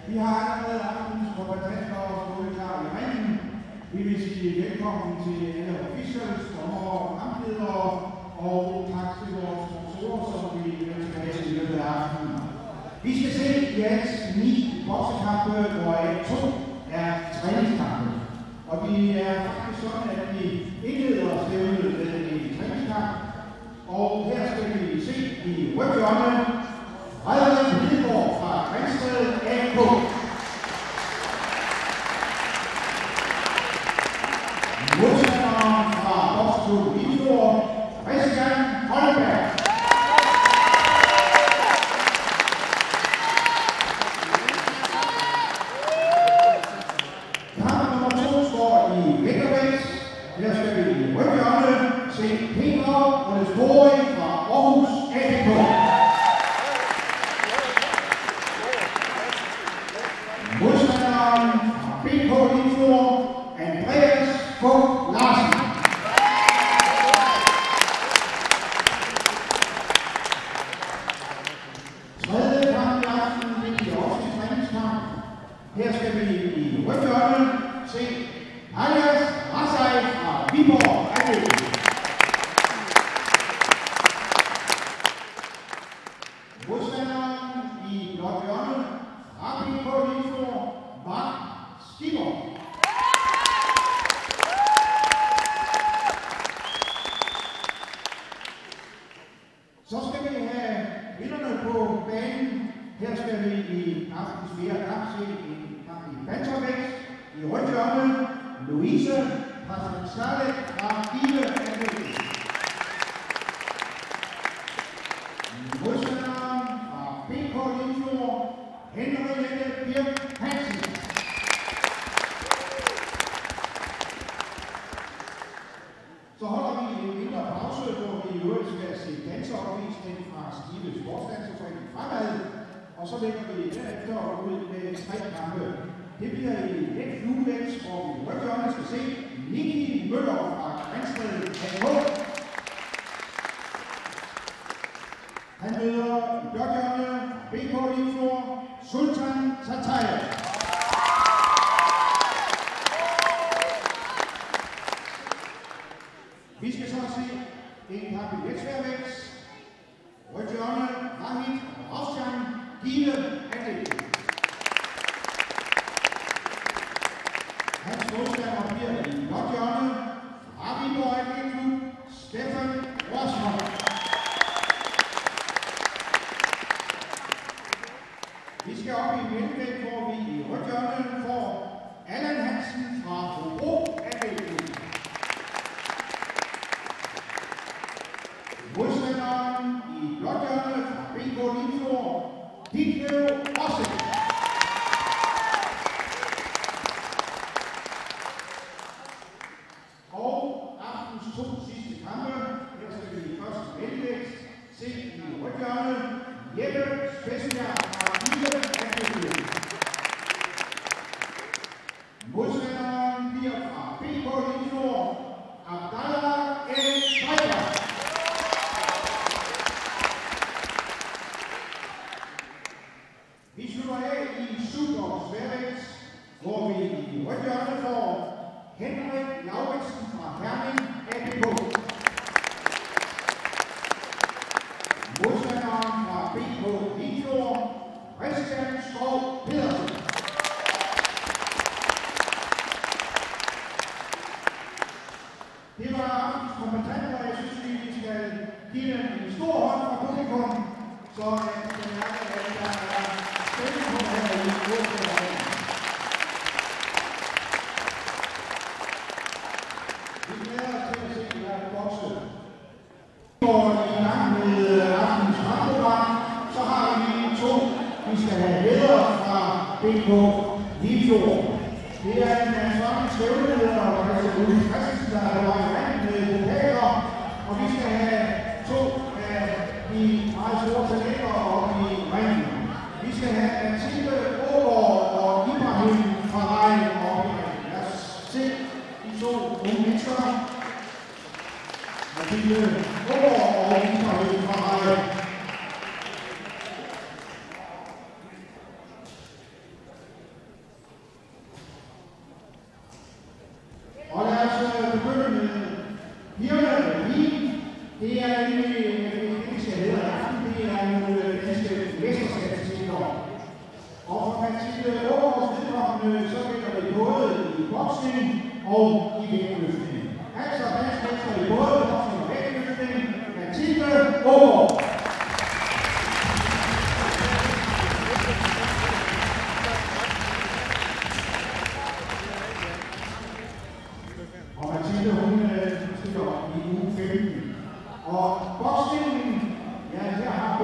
Vi har allerede aftens kombattanter og skåleklar i ringen. Vi vil sige velkommen til alle officials, dommere og kampledere, og tak til vores sponsorer, som vi ønsker have i løbet af aftenen. Vi skal se i alt 9 boksekampe, hvoraf 2 er træningskampe. Og vi er faktisk sådan, at vi indleder stævnet med en træningskamp. Og her skal vi se i rødhjørne Frederik Lidegaard fra Grænsted AK. Modstanderen fra Bokseklub Limfjord, Christian Holberg. Kamp nummer 2 står i vægtervægt. Her skal vi i rødhjørne se Peter Olesborg fra Aarhus AK. Modstanderen fra BK Limfjord, Andreas Fogh Larsen. Tredje kamp i aften bliver også en træningskamp. Her skal vi i rødhjørne se Alias Rasaj fra Viborg AK. Modstanderen i blåt hjørne fra BK Limfjord, Mark Skipper. Så skal vi have vinderne på banen. Her skal vi i aftens fjerde kamp se en kamp i bantamvægt. I rødt hjørne, Louise Pascal fra Give AK. Modstanderen fra BK Limfjord, Henriette Birk Hansen. Så holder vi en mindre pause, hvor vi i øvrigt skal se danseopvisning fra Skive Sportsdanserforening Fremad. Og så lægger vi derefter ud med 3 kampe. Det bliver i let fluevægt, hvor vi i rødhjørne skal se Nicky Møller fra Grænsted AK. Han møder i blåhjørne BK Limfjord, Sultan Tataya. Vi skal så se en kamp i letsværvægt. Rødt hjørne, Rahid Rafsjan, Give AK. Hans modstander bliver i blåt hjørne, fra Viborg AK-klub, Stefan Rosmer. Vi skal op i mellemvægt, hvor vi i rødt hjørne får Allan Hansen fra Hobro AK-klub. Modstanderen i blåt hjørne fra BK Limfjord, Ditlev Rosse. Og aftens 2 sidste kampe. Her skal vi først mellemvægt se i rødt hjørne Jeppe Spesbjerg fra Give AK. Modstanderen bliver fra BK Limfjord, Abdallah El Schreiber. Vi slutter af i super sværvægt, hvor vi i rødt hjørne får Henrik Lauritsen fra Herning APK. Modstanderen fra BK Limfjord, Christian Skov Pedersen. Det var aftens kombattanter, og jeg synes, vi skal give dem en stor hånd fra publikum, så jeg skal mærke, at der er spændende på her i Rødhjørne. Vi glæder os til at se jer bokse. Og i gang med aftens kampprogram, så har vi 2, vi skal have ledere fra BK Limfjord. Det er en sådan stævneleder, og der er Louise Christensen, der har været i ringen med pokaler, og vi skal have 2 af de meget store talenter op i ringen. Vi skal have Mathilde Aagaard og Ibrahim fra Vejen op i ringen. Lad os se de 2 unge mennesker. Mathilde Aagaard og Ibrahim fra Vejen.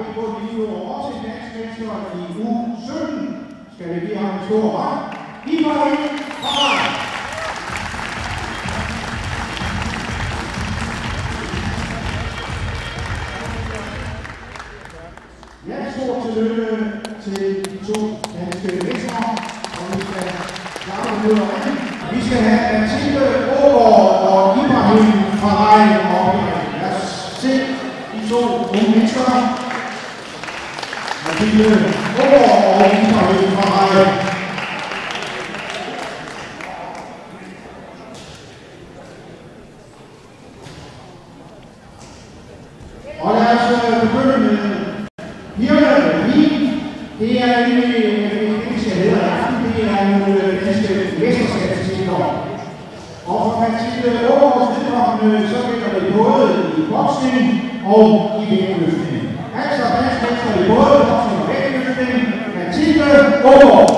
BK Livio også en dansk mester i U17. Skal vi give ham en stor hånd? Ibrahim Farai. Ja, stort tillykke til de to danske mestre, og vi skal klare det ud af. Vi skal have Mathilde Aagaard og Ibrahim Farai og lad os se de to unge mennesker. Mathilde Aagaard og Ibrahim Farai. Og lad os begynde med Hirne Wien. Det er egentlig, det skal hedde aften, det er nogle danske mesterskabstitler. Og for Mathilde Aagaards vedkommende, så gælder det både i boksning og i vægtløftning. Altså dansk mester i både boksning og vægtløftning, Mathilde Aagaard.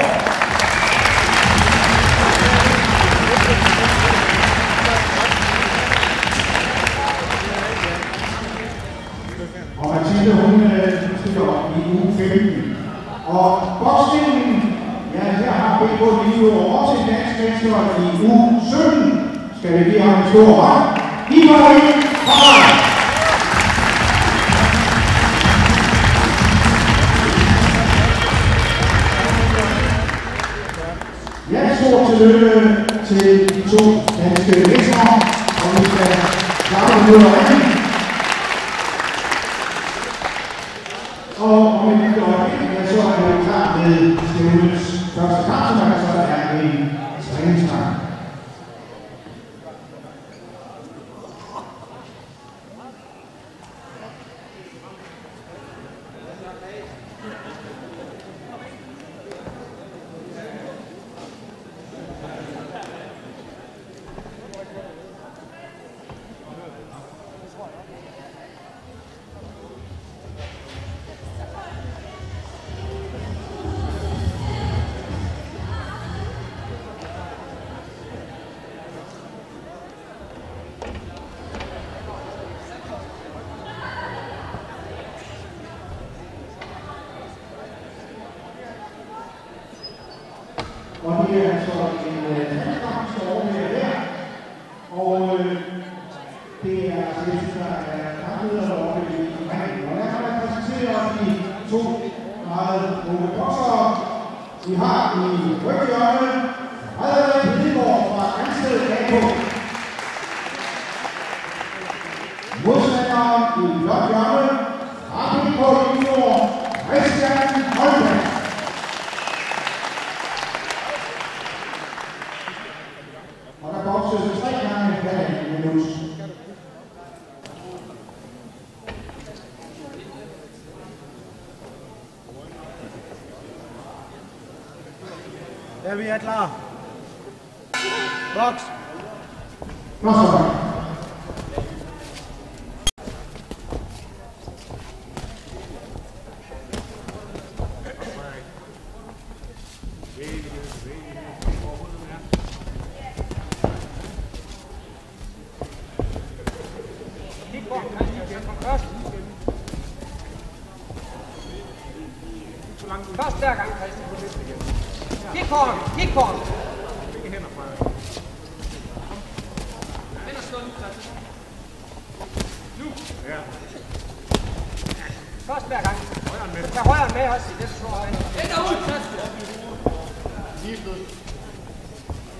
Og Mathilde, hun stiller i uge 15. Og boksningen, ja, her har BK Livio også en dansk mester i uge 17. Skal vi give ham en stor hånd? Ibrahim Farai. Ja, stort tillykke til de to danske mestre, og vi skal klare det ud af. Og om et lille øjeblik, så er vi klar med stævnets første kamp, som altså er en træningskamp. Og det er altså en træningskamp, der står over her. Og det er altså det, der er kampledere oppe i ringen. Og der kan man præsentere de to meget gode boksere. Vi har i ryghjørnet Frederik Hedegaard fra Grænsted AK. Modstanderen i blåhjørnet har BK Livio Christian Holmberg. Bokses 3 gange per minut. Ja, vi er klar. Boks. Først hver gang, Christian. Kig på ham. Ikke hænder fra. Hænder slå nu, Christian. Nu. Ja. Først hver gang. Tag højeren med også i det slår han. Hænder ud, Christian. Lige sted.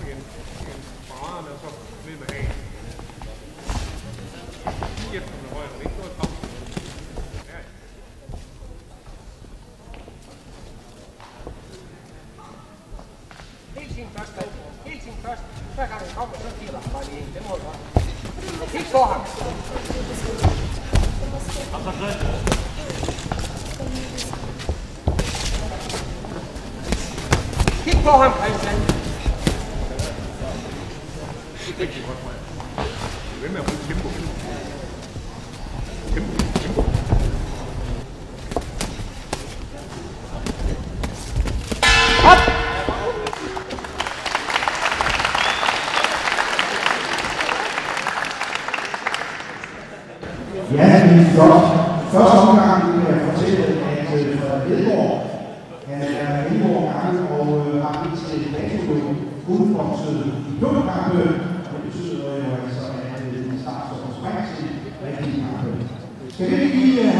Igen. Paraderne og så ned med hagen. Lige efter med højeren. Ikke noget frem. Helt sin først. Hver gang han kommer, så giver han bare lige en. Det må du godt. Kig på ham. Kig på ham, Christian. Rigtig godt, Maja. Hvem er med at bruge tempo? Tempo. Op! Ja, det er flot. Første omgang vil jeg fortælle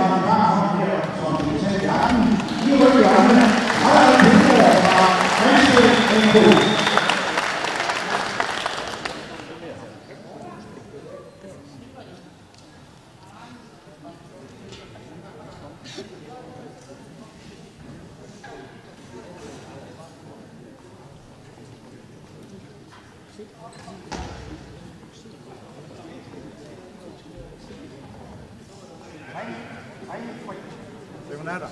har en varm her, som vi tager i aften. I rødhjørne, Harald Pindgaard fra Grænsted NK. Hun er der.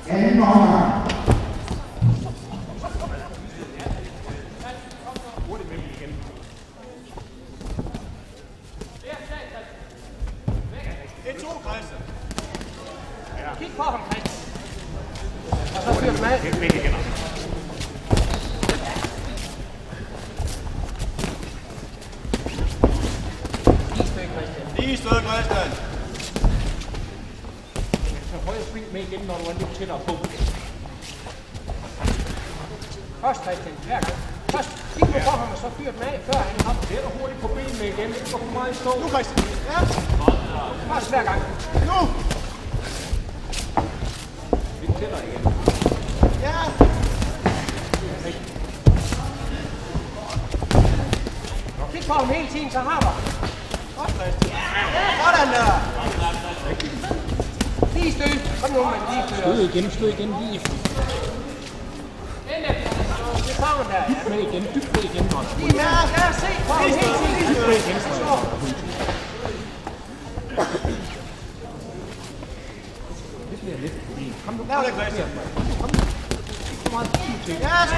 Anden omgang. Hurtigt med dem igen. Det er 2, Christian. Kig på ham, Christian. Og så fyrer du med. Det er væk igen. Lige stød, Christian. Så prøv at spille med igen, når du er lidt tættere på. Først, Christian, hver gang. Først kig nu på ham, og så fyr den af, før han kommer. Det er du hurtigt på benene igen. Det går for meget stå. Nu, Christian. Ja. Først hver gang. Nu. Lidt tættere igen. Ja. Kig på ham hele tiden, så har du. Godt, Christian. Sådan der. Lige stød. Kom nu, man. Lige stød. Stød igen, lige. Det fanger der, ja. Med igen, dybt ned igen, når Lige med. Ja, se på ham hele tiden. Lige stød. Så slår. det bliver lidt. Kom nu. Lav det, Christian. Kom. Så meget fint til. Ja, så.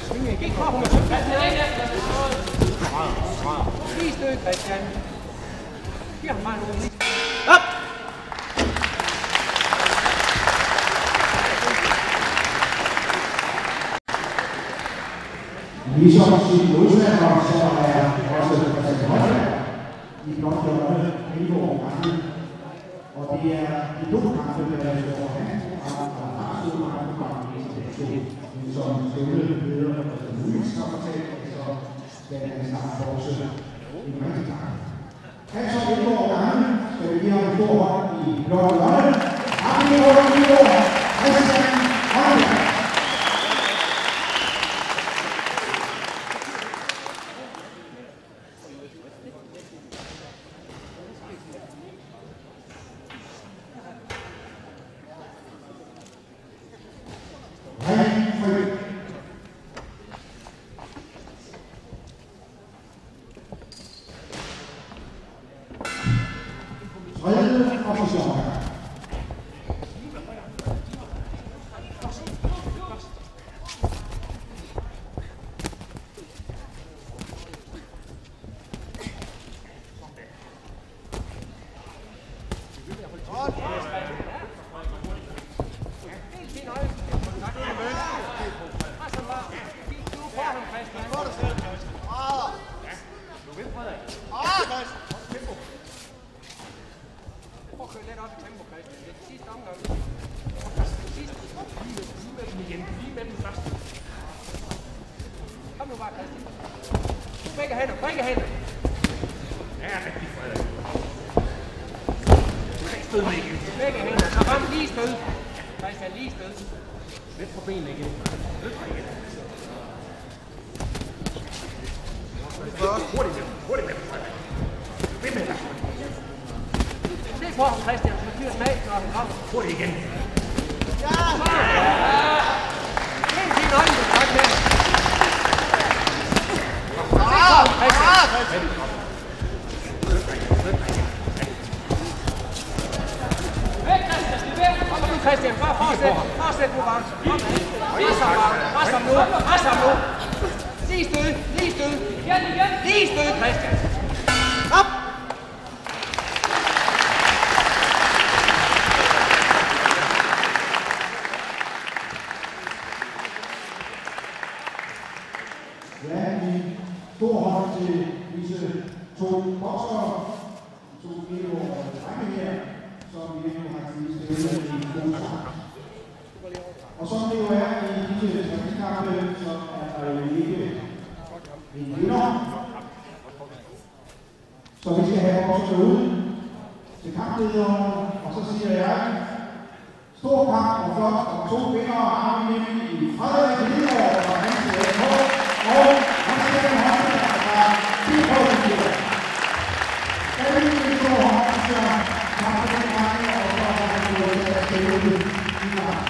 Sving igen. Kig på ham, og så lige stød, Christian. Giv ham bare en lige. Op. Ligesom sin modstander, så er også Christian Højberg i blokdørene indgår gangen. Og det er de 2 kampe, der er for han, og har stået mange gange i situationen, som stævneleder og mulighedskompetent, så skal han snart fortsætte en rigtig gang. Han så indgår gangen, skal vi give ham en stor hånd i blokdørene. Har vi over Christian Højberg. Tredje og første omgang. Kom nu bare, Christian. Begge hænder, begge hænder. Ja, rigtig Frederik. Stød med igen. Begge hænder, så ram lige stød. Christian, lige stød. Lidt på benene igen. Lidt fra igen. Hurtigt med dem, hurtigt med dem, Frederik. Ved med dig. Se på ham, Christian, så fyrer den af, når han kommer. Hurtigt igen. Ja! Helt dine øjne, du tak med. Kom nu, Christian, bare fortsæt. Fortsæt nu bare. Pres ham nu, pres ham nu. Lige stød, lige stød. Lige stød, Christian. Op! Ja, en stor hånd til disse 2 boksere, 2 kilo drenge her, som vi nu har stået i god sammen. Og som det jo er i disse træningskampe, så er der jo ikke en vinder, Så vi skal have bokserne ud til kamplederen, og så siger jeg, stor kamp og flot, og 2 vindere har vi nemlig i Frederik Lidegaard fra Hansen AK, og Hans-Jørgen Håndberg fra Biholdsbjerg. Alle de to håndbærere har på den række, og så har vi fået deres stemme i gang.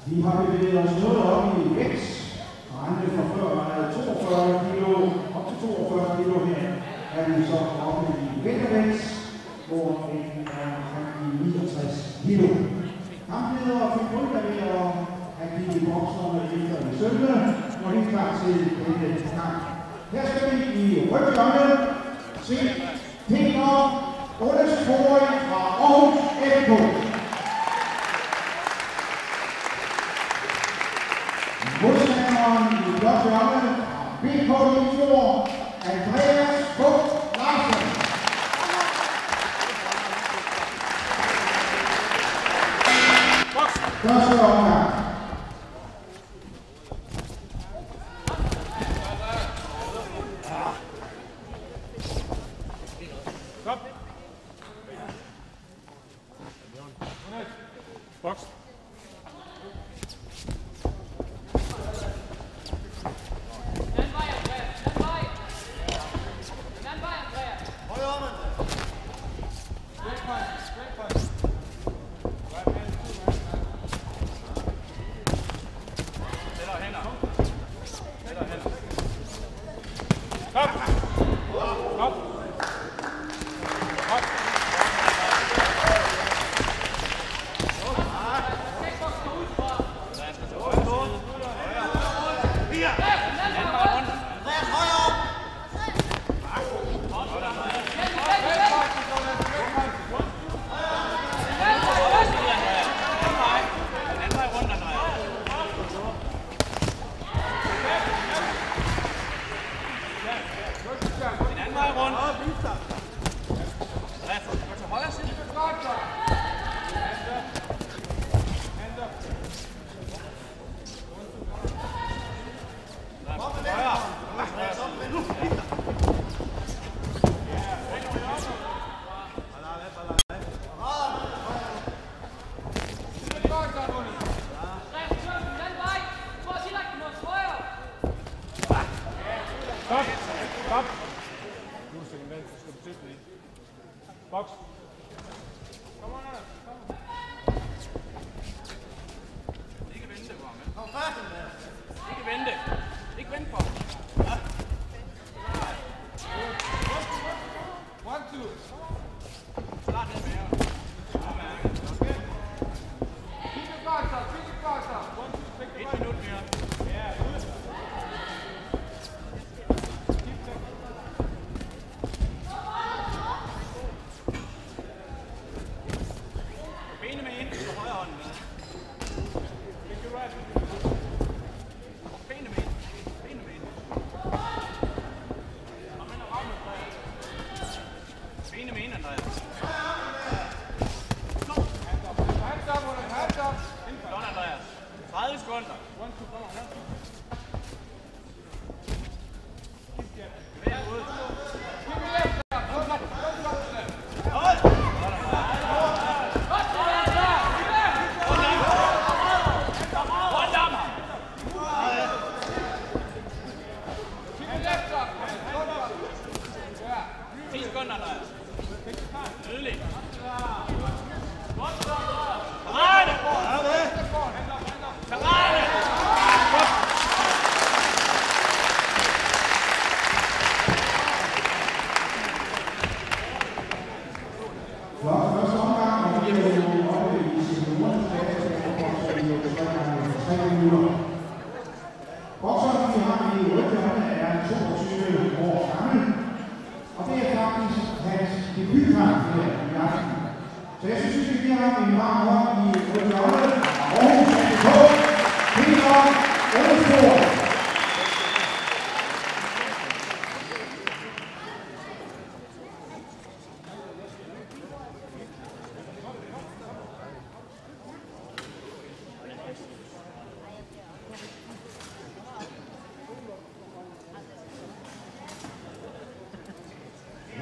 Vi har bevæget os noget op i vægt, og andre fra før var der 42 kilo, op til 42 kilo her, er vi så oppe i vintervægt, hvor den er omkring 69 kilo. Kampledere fik grundlaget og at de bokserne efter i søvne, og helt klar til denne kamp. Her skal vi i rygtjørne se Peter Olesborg fra Aarhus FK. Modstanderen i blot hjørne BK Limfjord, Andreas Buch Larsen. Første omgang. Stop. Box. Stop. Nu er det vand, så skal du til det. Box. Kom on, Anna. Ikke vente på ham. Kom færdig med. Ikke vente. Ikke vente på ham. Ja. 1, 2. Start den med jer. Kigge kvarter. 1 minut mere. Ja, ud. Bokseren, vi har i rygtjørne, er 22 år gammel, og det er faktisk hans debutkamp her i aften. Så jeg synes, vi giver ham en varm hånd i rygtjørne, Aarhus FK, Peter Olesborg.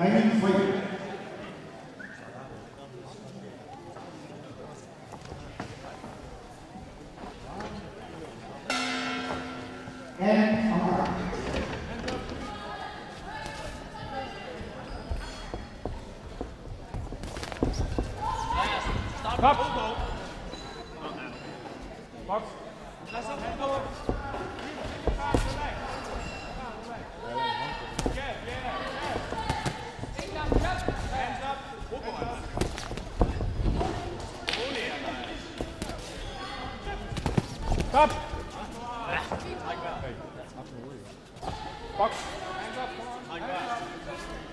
Ringen fri. Anden omgang. Stop! Box! Stop! Box! Hands up, come on.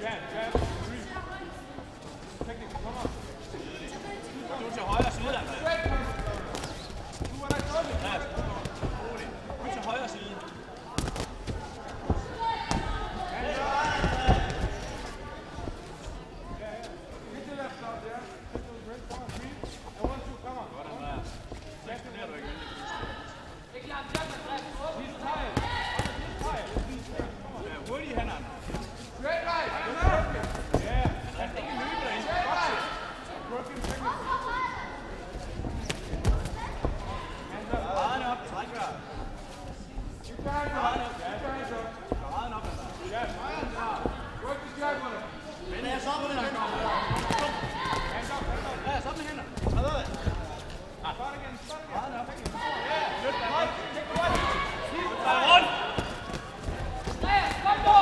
Jab, jab, three. Technique, come on. Du til højre side, der. Du er der godt. Ja, roligt. Du til højre side. Hands up! Get to left side there. Get to the great point, three. And 1, 2, come on. Godt, Andreas. Så eksponerer du igen. He's tired. He's tired. Ja, hurtigt hænderne. Straight right. Ja, han skal ikke løbe derinde. Straight right. Working technique. Hands up. Paraden op. Træk vejret. Keep your hands up. Keep your hands up. Paraden op. Ja, paraden op. Work the strike on it. Men jeg så på den her kamp. Hands up. Ja, så med hænder. Start again. Start again. Paraden op. Ja, løb dig. Take the right. Rundt. Kom på.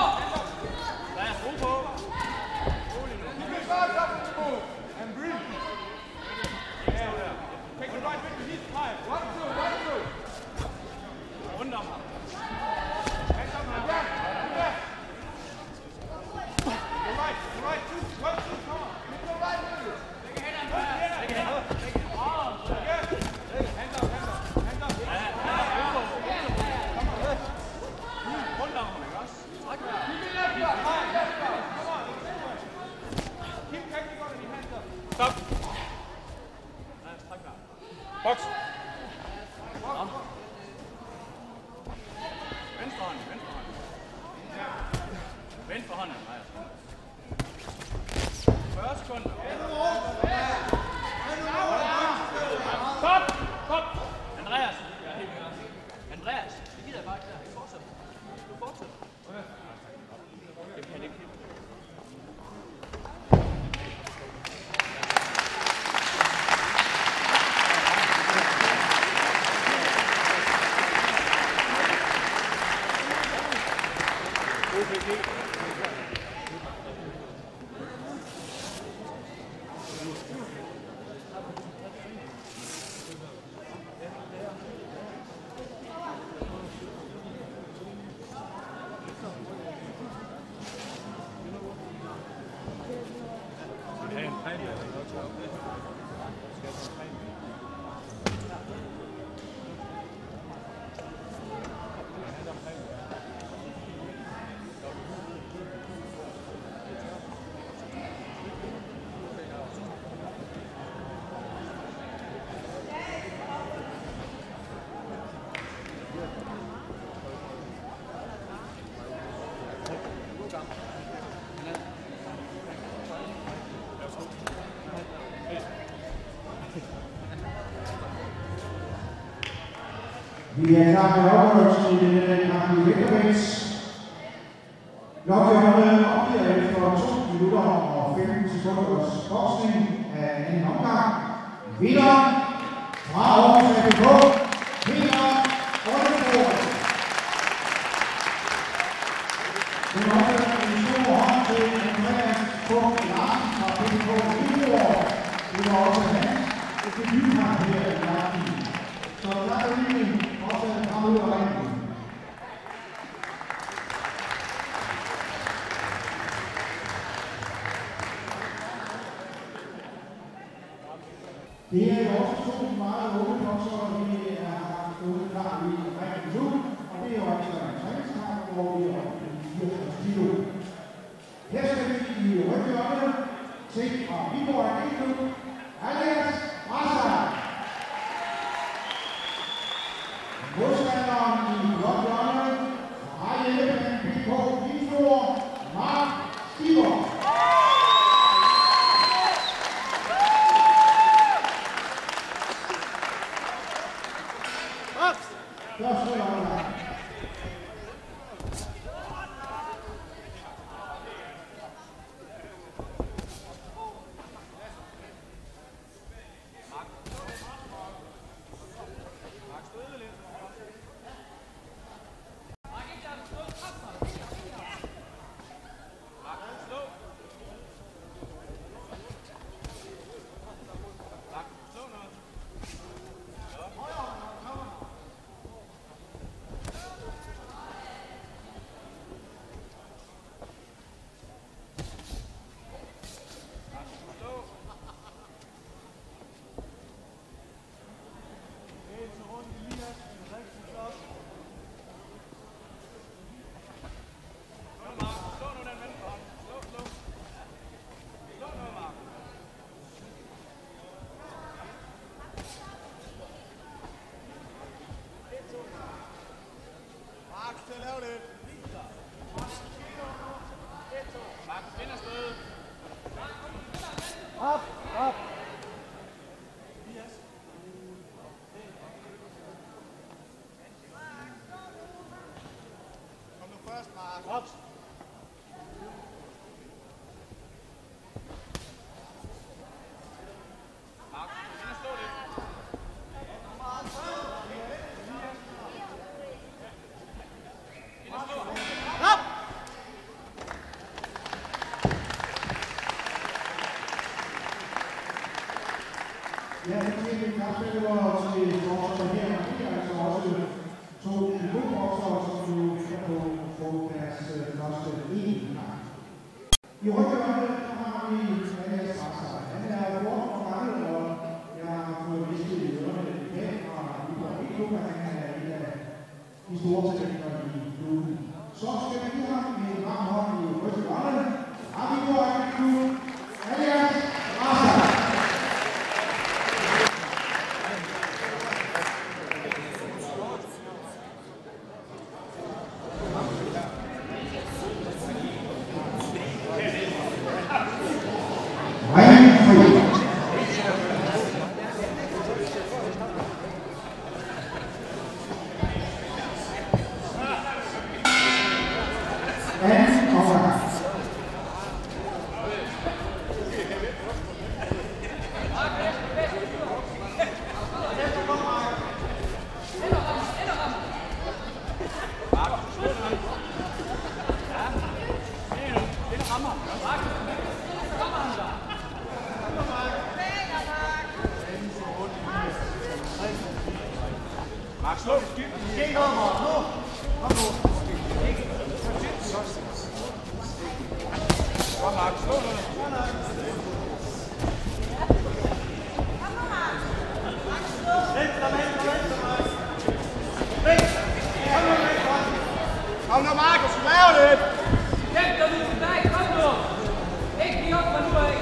Lad os ro på. Rolig nu. Keep your guards up in the move. And breathe. Yeah, there. Take the right with he's high. 1, 2, 1, 2. Rundt om ham. Hands up and down. The right, 2, 1, 2, come on. Keep the right with you. Take a hand on that. Take a hand. Take it. Again. Hands up, hands up. Hands up. Rundt om ham, ikke også? Træk vejret. Keep it left back. High, left back. Come on. Keep taking on your hands up. Stop. Træk vejret. Box. Venstre hånd, venstre hånd. Venstre hånd, Andreas. 40 sekunder. Stop! Stop! Andreas! Andreas, det gider jeg bare ikke der. Ikke fortsæt. Du fortsætter. Det kan ikke. Vi er klar med opgørelsen i denne kamp i vægtervægt. Lodgjørerne opgiver efter 2 minutter og 15 sekunders boksning af anden omgang. Vinder fra Aarhus ABK, Peter Oldenborg. Den opgørende en stor hånd til Andreas Punkt Larsen fra PBK Oldenborg. Det var også hans debutkamp her i aften. Så der er lige også komme ud af ringen. Det er jo også 2 meget åbne bokser, vi har stået klar i ringen nu. Og det er jo altså en træningskamp, hvor vi er oppe i 84 kilo. Her skal vi i ryggjørne til fra Viborg Anlægsklub, Alias Rasa. Modstanderen i blåbjørnet fra Hjælpen BK Limfjord, Mark Stiber. Ja, det var til vores her, altså også to niveaubokser, som jo kan få deres første e-kamp. I ryggen har vi Andreas Rasser. Han er 14 år gammel, og jeg har fået visket i ørerne igen fra Viborg, at han er en af de store talenter i klubben. Så skal vi give ham en varm hånd i ryggen. Har vi gjort en klub? Andreas Rasser. Kom nu, Markus, lav lidt! Hjælp dig nu tilbage, kom nu! Ikke lige op fra nu af!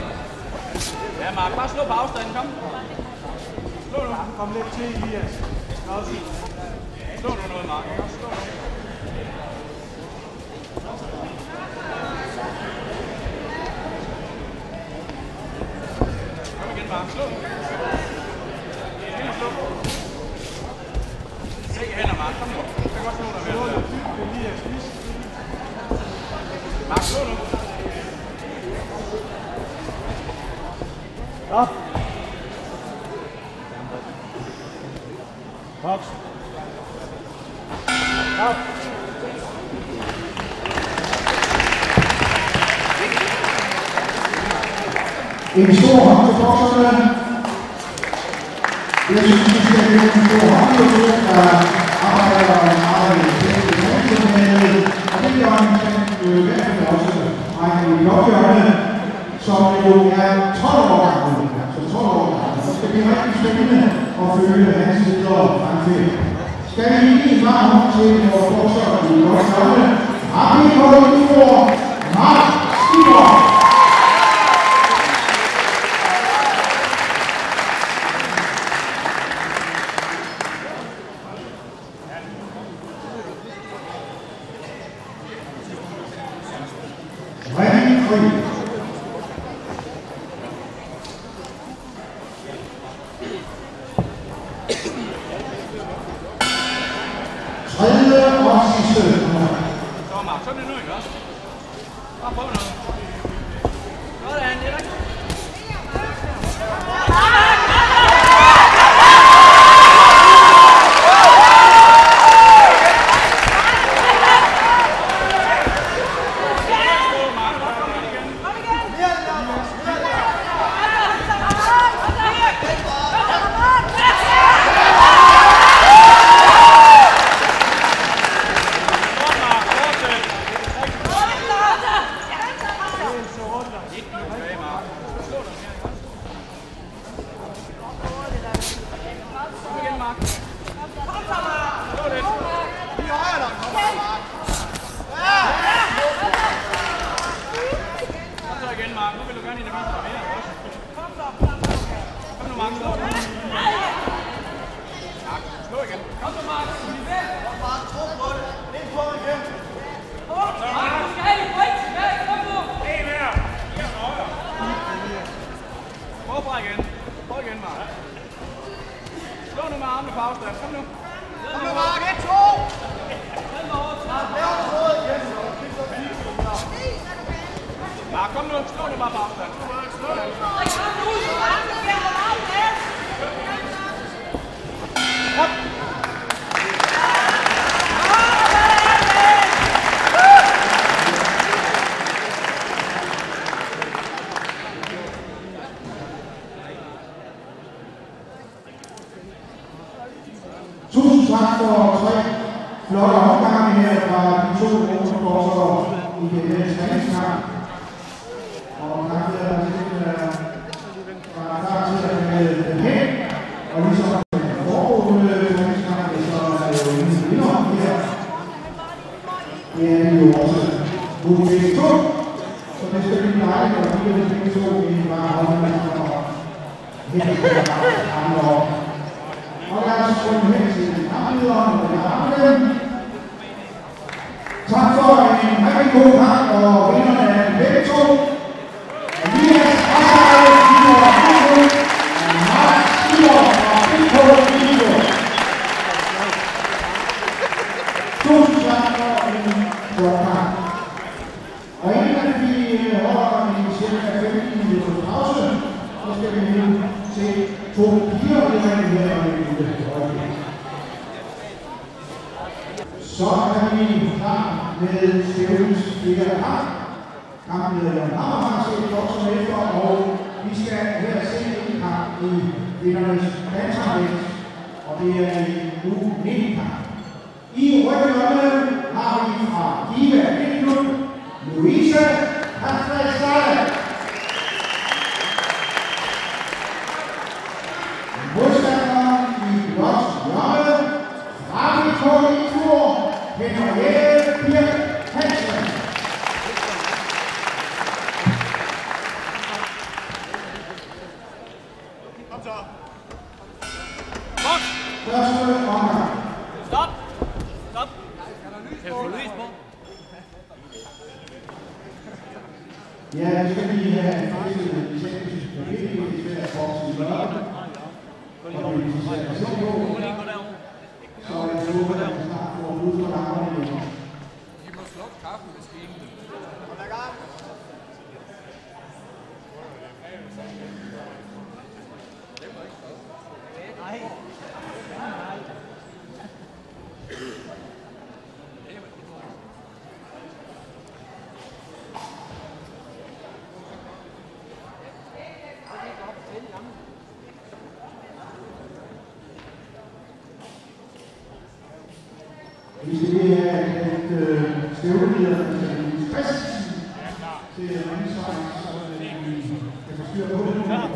Ja, Mark, bare slå på afstanden, kom. Slå nu. Kom lidt til, Elias. Slå nu noget, Mark. Slå nu. Kom igen, Mark. Slå. Ind og slå. Sikke hænder, Mark. Kom nu. Jeg kan godt slå dig med. Elias, Mark, slå nu. Op. Box. Op. En stor hånd til bokserne. Jeg synes, vi skal have en stor hånd til, der arbejder meget i det. Og det gør en hvert også Michael Blåbjørne, som jo er 12 år gammel. Så 12 år gammel. Så skal det blive rigtig spændende at følge hans videre fremtid. Skal vi lige en varm hånd til vores boksere i Blåbjørne? Har vi gået ud for Mark Stiber? Tredje Bare prøv noget. Sådan, det er rigtigt. Kom nu, slå nu bare på afstand. Tusind tak for 3 flotte omgange her fra de 2 ungdomssportsere i den træningskamp. Og tak for at var klar til at have den hen. Og ligesom foregående træningskamp, så er det jo ingen vinder her. Det er jo også god begge 2. Så det skal blive dejligt, og vi er begge 2 i bare hånden og helt andre op. Og lad os få den hen til kamlederen og den armen. Tak for en rigtig god kamp, og vinderne af begge 2. Elias Assael og Mark Stier og BK Ligo. Tusind tak for en god kamp. Og inden vi holder en cirka 15 minutter pause, så skal vi nu se 2 piger, der er her og så er vi klar med stævnens fjerde kamp. Kampen med Jørgen Hammermann set godt som efter, og vi skal her se en kamp i vindernes bantamvægt, og det er i uge 19 kamp. I ryggenhjørnet har vi fra Diva Klub, Louise Patrick. Modstanderen i blåt hjørne, fra Victoria Tour, Henriette Birk Hansen. Kom så. Første omgang. Stop. Stop. Kan du få lys på? Ja, vi skal lige have en første licens. Vi skal have boksen i mørke. Og vi skal se på. Så er det jo, at vi snart får ud på navnet. I må slukke kaffemaskinen. Kom i gang. Nej. Vi skal lige have et stævneleder, der skal blive Christensen til ansvar, så vi kan få styr på det nu, at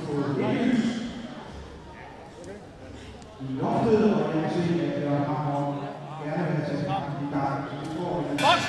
få lys i loftet, og jeg kan se, at der har gerne været til kampen i gang, så det tror jeg.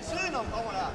Siden om kommer der.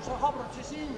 Så hopper du til siden.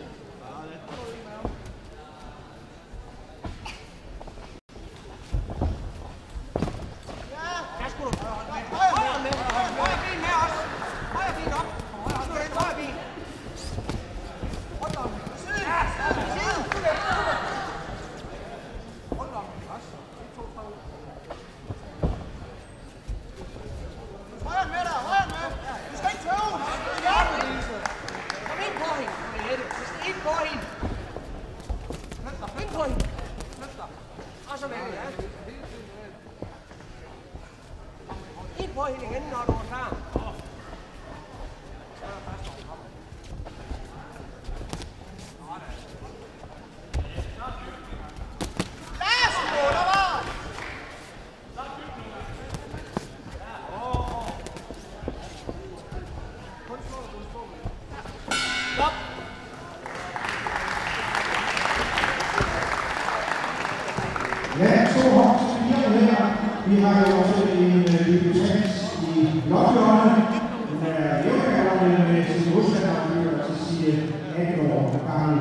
Vi har jo også en debutant i blåhjørnet. Hun er jævnaldrende med sin modstander, og til sige 18 år gammel.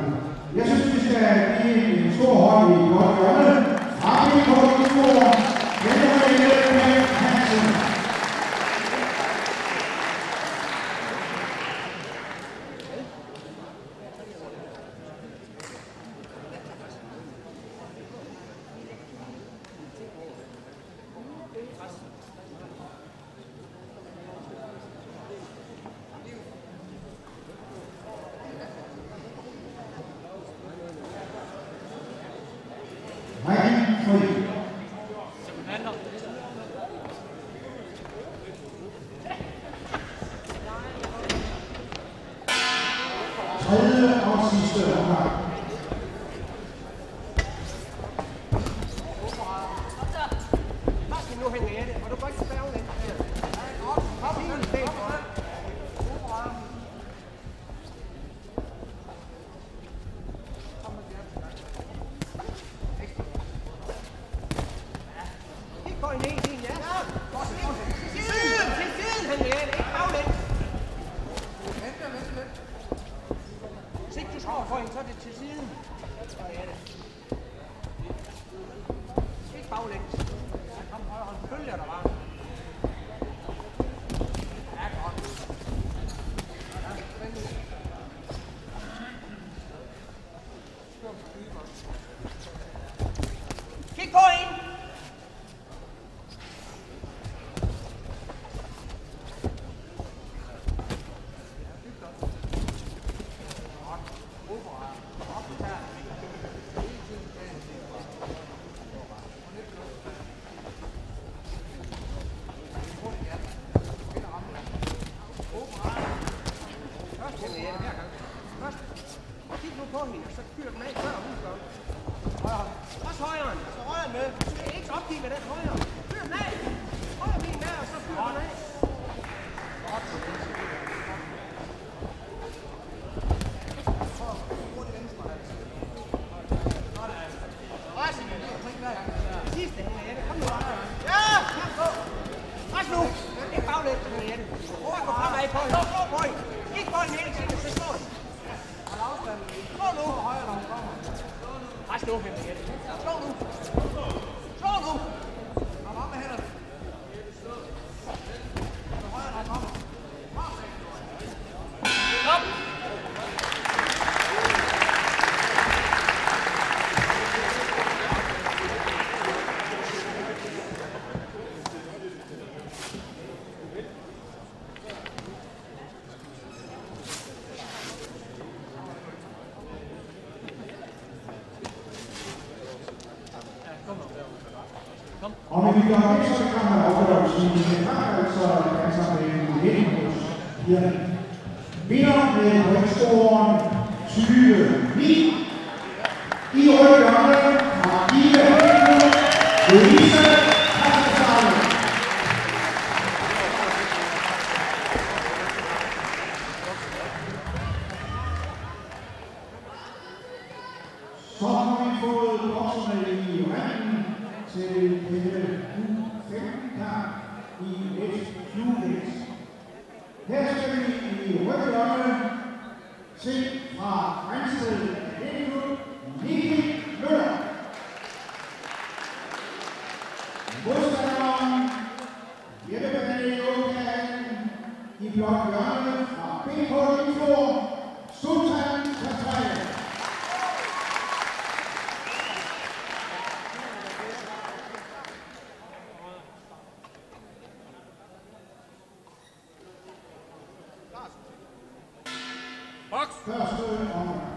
Jeg synes, vi skal give en stor hånd i blåhjørnet. Fra BK i Stor, Jennifer med Hansen. fri. Tredje og sidste omgang. Nu Henriette, og du kan ikke spære den. Hop i stedet for. Kig på en hel tiden, ja. Til siden, Henriette, ikke baglæns. Hvis ikke du slår for hende, så er det til siden. Ikke baglæns. Kom højre hånd, følger dig bare. Ja, godt. Kig på en! Kig nu på hende, og så fyr den af, før hun gør. Højre. Også højre. Så højre med. Du skal ikke opgive med den højre. Fyr den af. Højre min der, og så fyr den af. Godt. Sidste, Henriette. Kom nu. Ja! Kom på. Pres nu. Ikke baglæns, Henriette. Prøv at gå fremad på hende. Slå på hende. Ikke på hende hele tiden, så slå hende. Slå nu! Pres nu, Henriette. Slå nu! Slå nu! Kom op med hænderne. Højre, der kommer. Op! Og vi gør det, så kan man afgørelsen i den altså med 19 hos pigerne. Vinder med rygscoren 20-9 i ryggerne fra Ida Henrik, Louise Hasselstad. Så har vi fået bokserne i ringen til denne U15-kamp i FQX. Her skal vi i ryggerne se fra Ringsted Akademiklub Nikki Møller. Modstanderen Jeppe Banelli i blot hjørne fra BK Info, Sultan Katræ. Første omgang.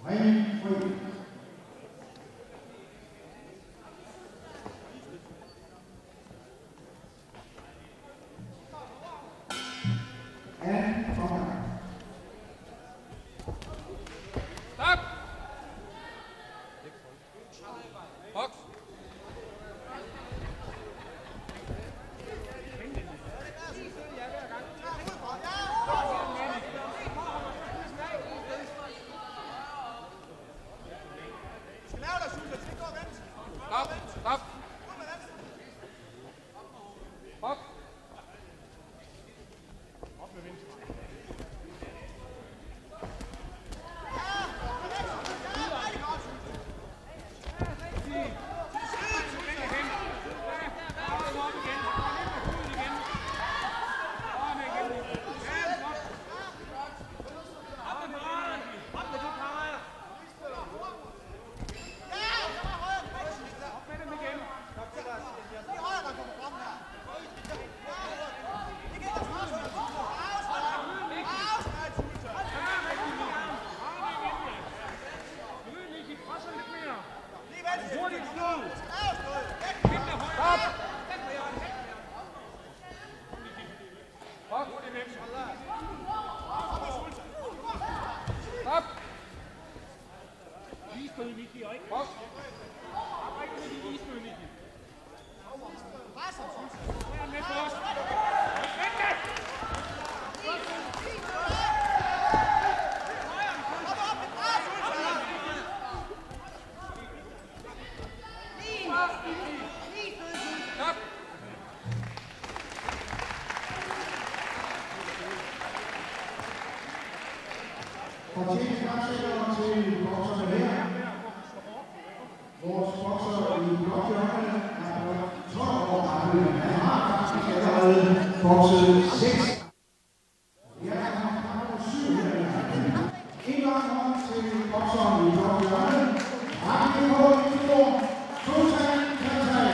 Ring fri. Anden omgang. Stop! Box! Stop! Stop! Box! Op med venstre. Stop! Isbød, Nicky, og ikke boks. Arbejde med din isbød, Nicky. Her med for os. Væk det! Stop! Og til fremsætter til bokserne her. Vores bokser i blokhjørnet er 12 år gammel. Han har faktisk allerede bokset 6. Jeg er kommet 7 her. En gang om til bokseren i blokhjørnet. Ramme på i stor. Sultan Kansai.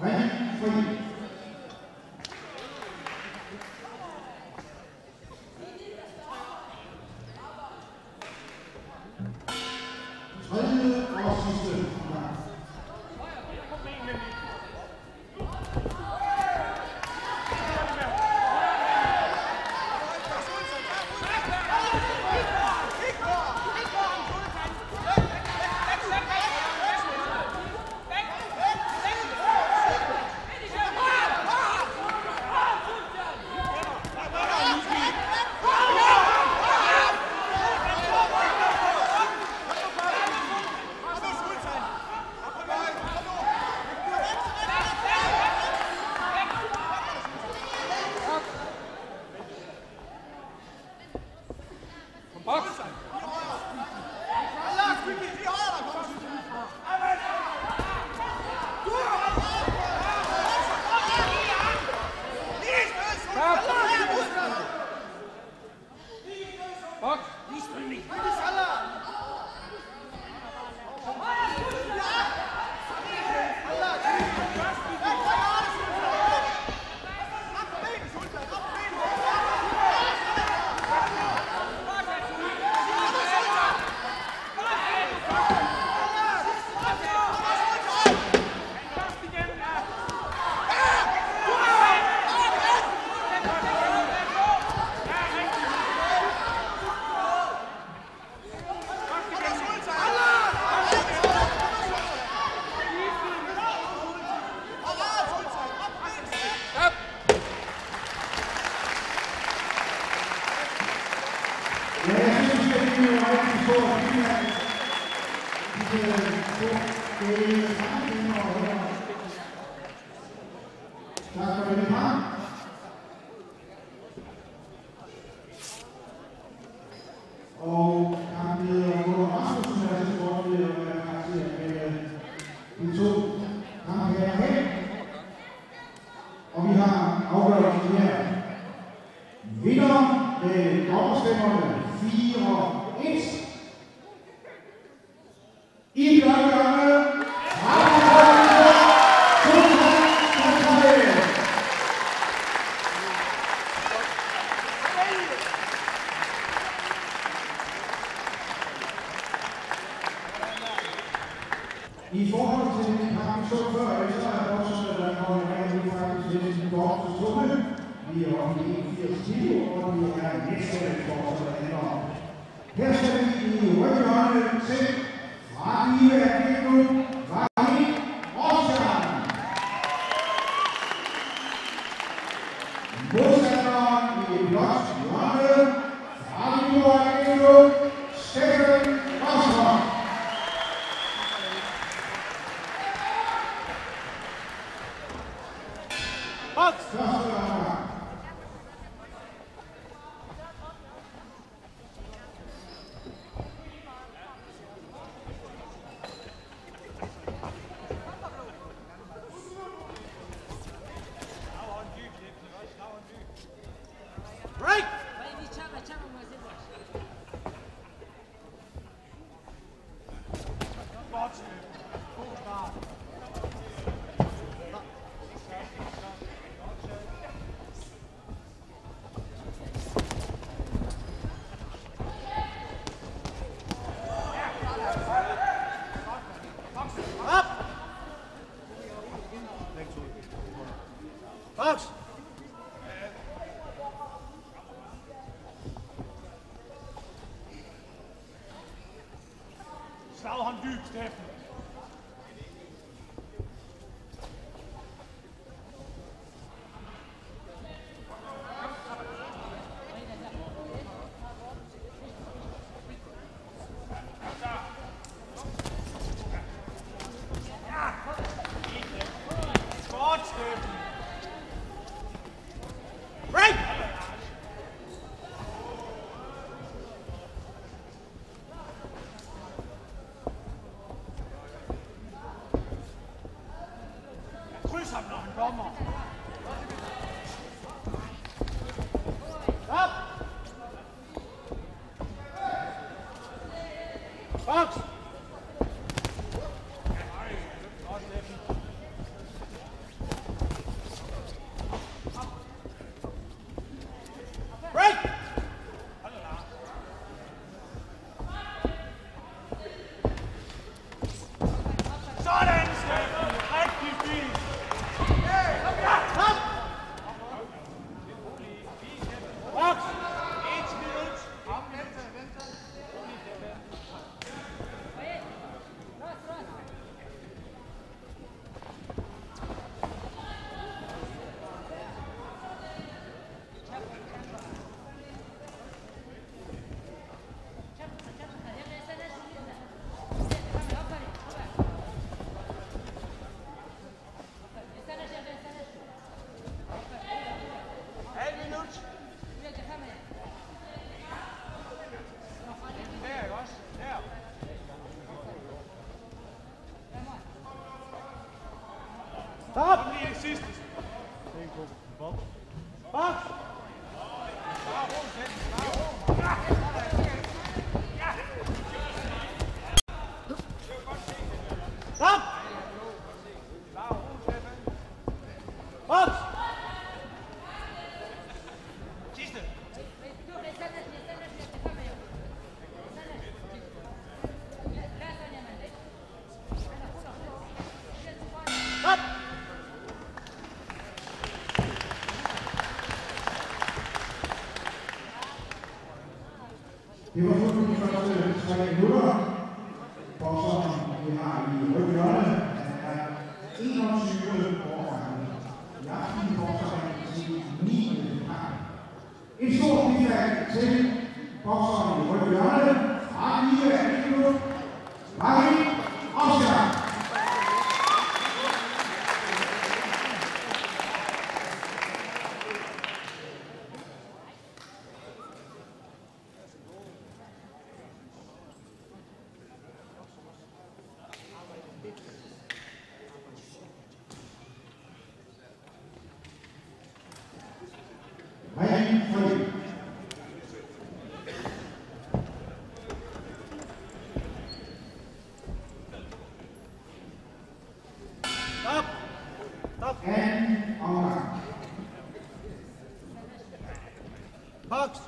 Ring fri. Tredje og sidste gang. Og kampleder Gunnar Rasmussen er til sportlig og er karakter med de to kampherrer her. Og vi har afgørelsen her. Vinder med dommerstemmerne 4-1. I blokerne i forhold til den kamp, vi så før, så er det også, at der kommer en faktisk lidt godt til tunge. Vi er oppe i 81 kilo, og vi er næste for, så det handler om. Her skal vi i ryggenhånden til Rakive Akino Vahid Oscar. Modstanderen i blot hjørne, Rakive Akino Stefan Oscar. Første omgang. Box! Slag ham dybt, Steffen. Godt, Steffen. Break! Kryds ham, når han kommer. Stop! Box! Break! Sådan, Steffen. Rigtig fint. Stop! Box! 1 minut. Halv minut. Der, ikke også? Der. Stop! Kom lige det sidste. Box! Stop! Box! Sidste. Stop! Det var kun de første 3 minutter. Bokseren, vi har i ryggenhjørnet, er 21 år gammel. I aften bokseren til 9. gang. En stor bidrag til bokseren i ryggenhjørnet, Rakive Akino Vahid Oscar. Rigtig fri. Box.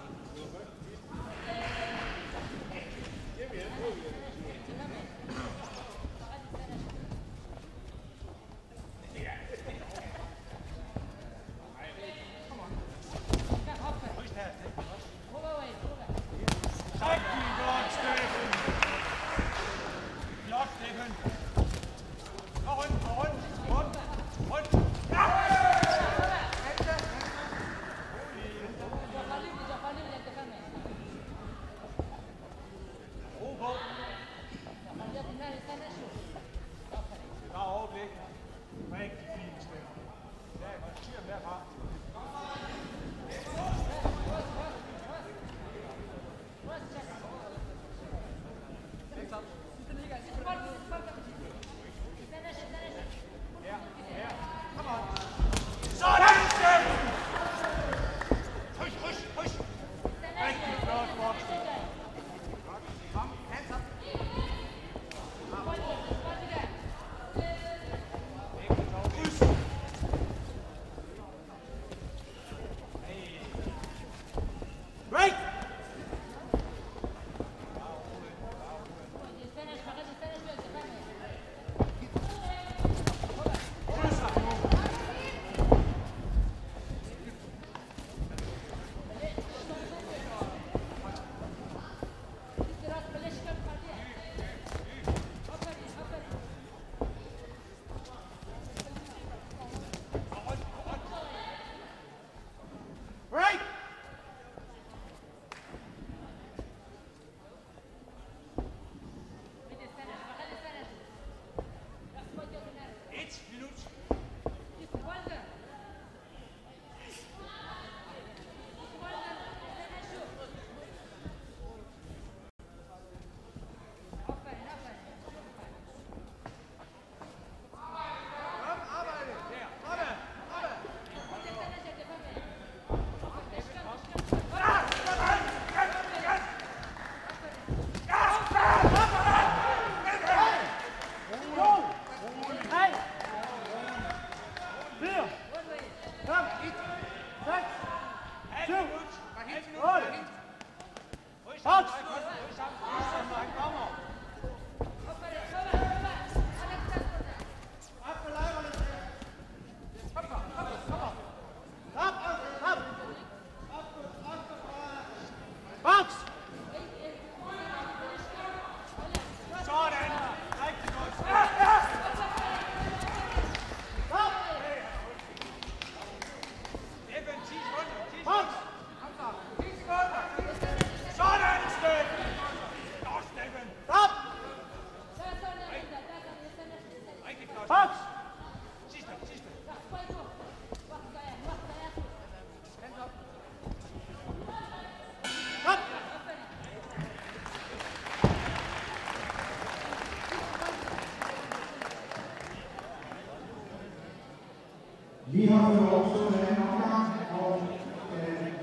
Vi har fået opstået af en omgang, og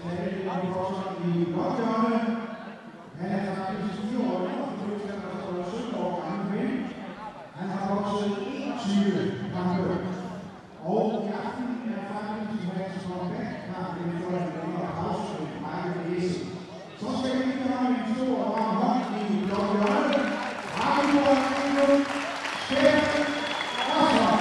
tale lidt om Forsson i Blåstjørne. Han er faktisk 4 år og fødselsdag, der står 17 år gammel ven. Han har vokset 21 kampe. Og i aften er faktisk en masse comeback-kamp, efter at det var pause med Marke Læse. Så skal vi gøre en stor varm hånd i Blåstjørne. Arvidsborg, Stefan Forsson.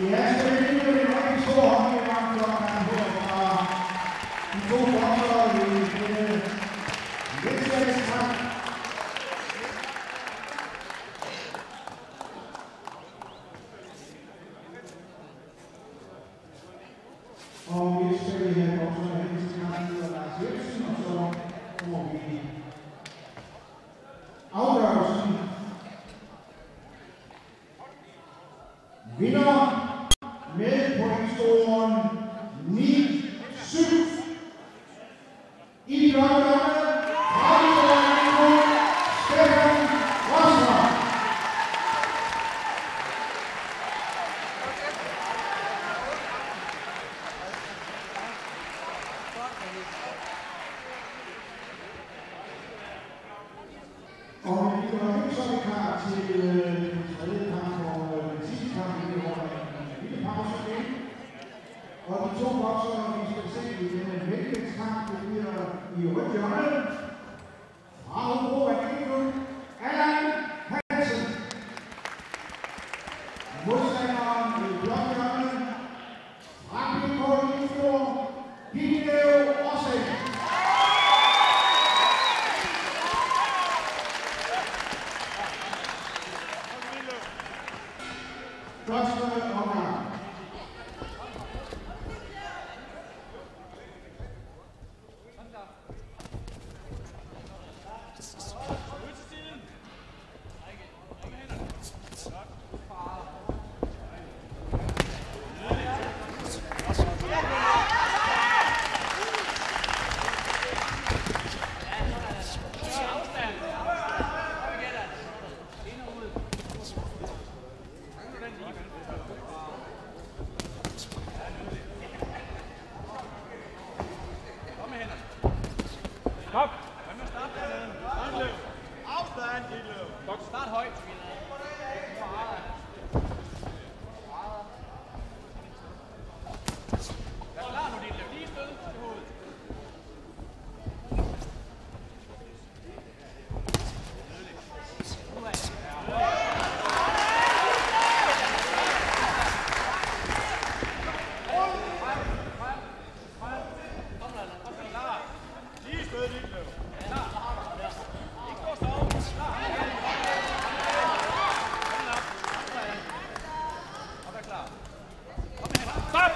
Ja, så er det en rigtig stor håndgivning her fra de to boksere i Vestlandskamp. Og vi skal have bokserne hen til kampen og Lars Jensen, og så får vi afgørelsen. Vinder med pointscoren 9-7 i blokkerne fra Stefan Rosler. Og vi går helt så klar til den tredje kamp og den sidste kamp i det år. Lille pause igen. Og de to boksere, vi skal se i denne vægtvægtskamp, det bliver i rødt hjørne. Fra Hobro af Kældklub, Allan Hansen. Modstanderen i blokhjørnet, fra BK Limfjord, Piglev Åsing. Første omgang. Stop! Afstand, Hitler! Start højt. Vær klar nu, Hitler. Lige stød til hovedet. Lige stød, Hitler. Ikke gå stå. Og vær klar. Kom med hænder. Stop!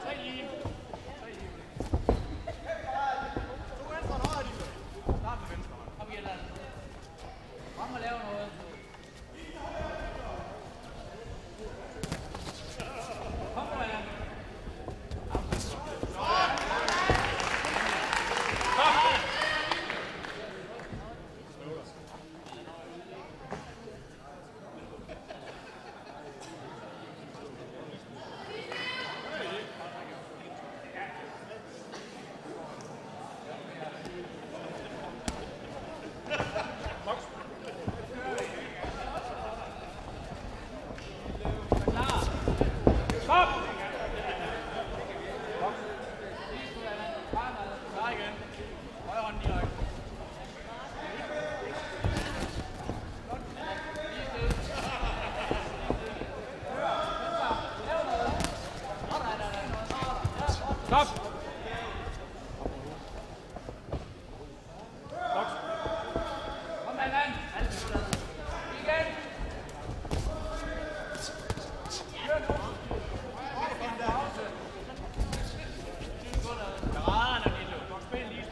Tre lige. To venstre og højre, Hitler. Start med venstre hånd. Kom igen, lad. Kom og lave noget. Kom på, Allan. Stop! Klar igen. Højre hånd direkte. Stop! Kom, Allan. Igen. Kør nu. Paraderne, Lille. Spil lige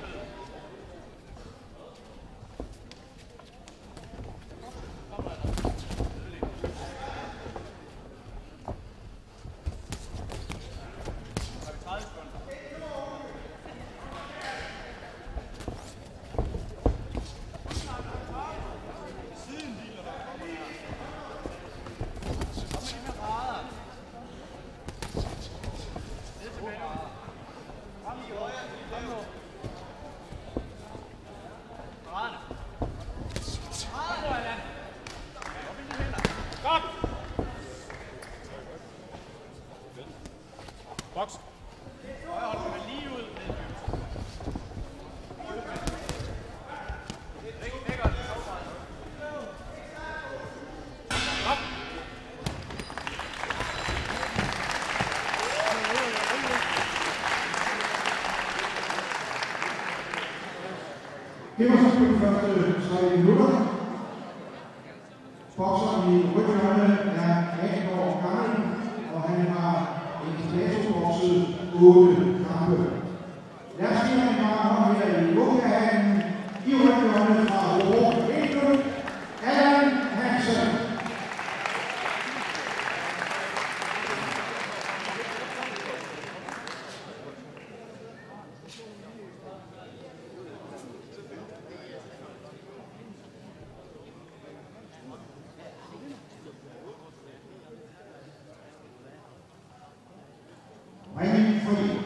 Det var så de første 3 minutter. Bokseren i rødhjørnet er 18 år gammel, og han har en dato-bokset 8 kampe. Lad os give ham bare her i Lukahallen i rødhjørnet fra Aarhus Indlund, Allan Hansen. Ringen fri.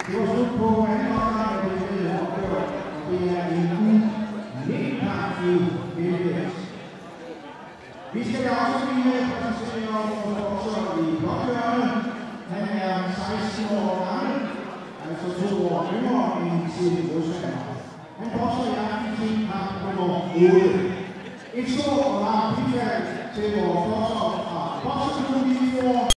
Det var slut på anden omgang, og det er opgjort. Det er en U19-kamp i Belgisk. Vi skal også lige præsentere vores bokser i blåhjørnet. Han er 16 år gammel, altså 2 år yngre end sin modstander. Han bokser i aften til kamp nummer 8. Et stort og varmt bifald til vores bokser fra Bokserklubben i Fjord.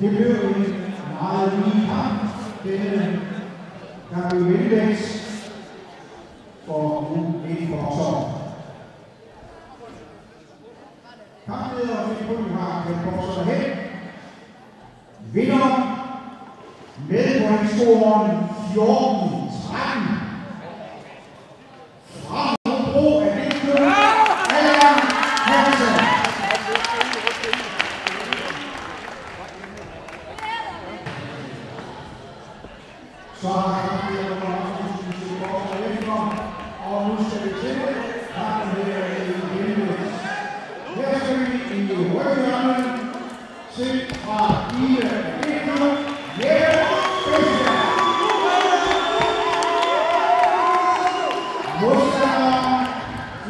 Det blev en meget lige kamp. Denne gang i mellemvægts for U19 boksere. Kampleder og Filippo har den bokser hen. Vinder med pointscoren 14-13. Fra Hobro af Nikolaj Allan Hansen. Så har vi og nu skal vi til kampen her i Helmets. Her skal vi i rødhjørnet se fra Ida Ekner, Jeppe Bøsberg. Modstanderen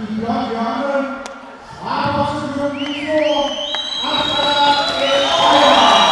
i blot hjørnet fra Bokseklubben Nord, Abdallah El Ayman.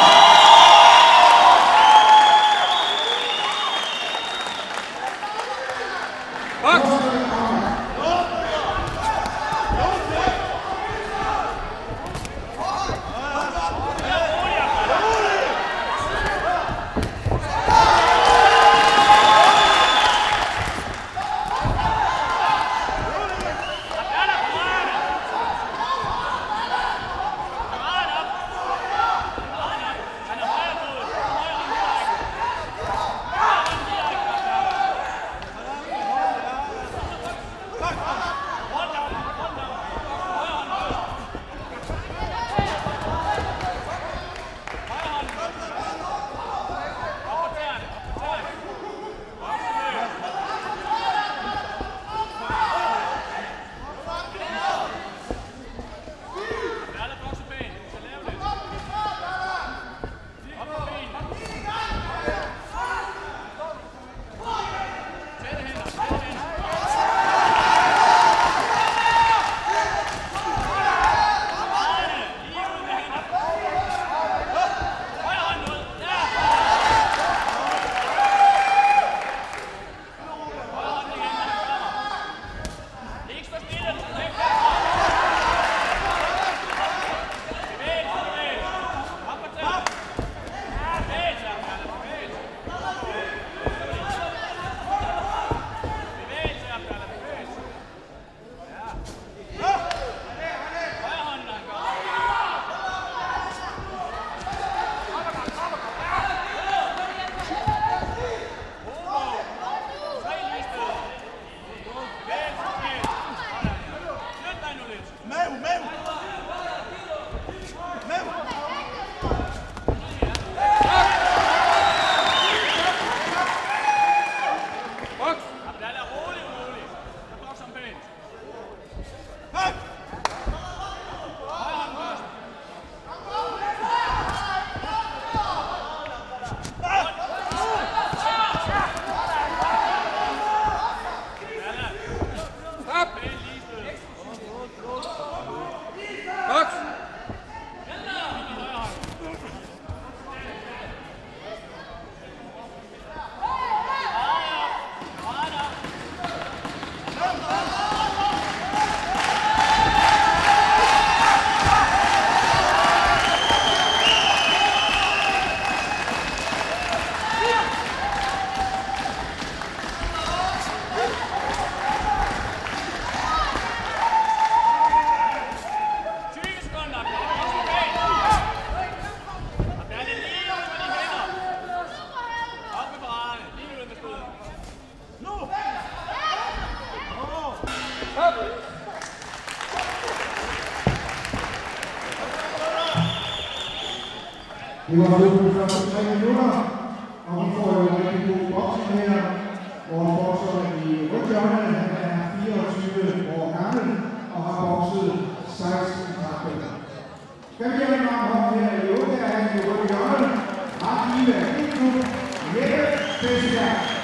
Det var løbet de første 3 minutter, og vi får jo en rigtig god boksning her. Vores bokser i ryggjørne, han er 24 år gammel og har bokset 16 kampe. Skal vi have en hånd her i 8 af hans i ryggjørne, har Kiva Klub, Jeppe Fæsberg.